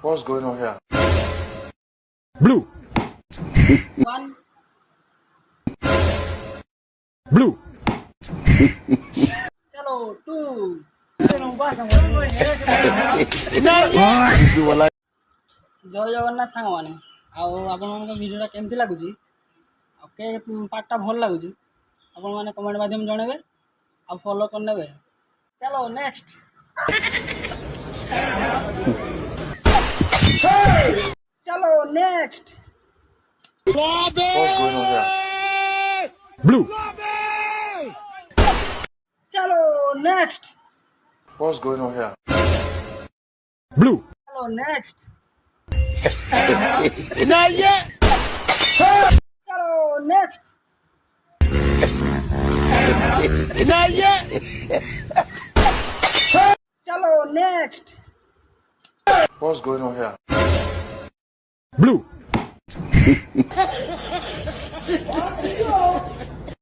What's going on here? Blue. One. Blue. Chalo, two. ଜୟ ଜଗନ୍ନାଥ ସାଙ୍ଗମାନେ ଆଉ ଆପଣମାନଙ୍କ ଭିଡ଼ିଓଟା କେମିତି ଲାଗୁଛି ଆଉ କେ ପାର୍ଟଟା ଭଲ ଲାଗୁଛି ଆପଣମାନେ କମେଣ୍ଟ ମାଧ୍ୟମରେ ଜଣାଇବେ ଆଉ ଫଲୋ କରିନେବେ। ଚାଲ ନେକ୍ସଟ। ଚାଲ next. What's going on here? Blue. ଚାଲ next. What's going on here? Blue. ଚାଲ ନେକ୍ସଟ। Not yet. ଚାଲ ନେକ୍ସଟ। Not yet. ଚାଲ next. What's going on here? Blue.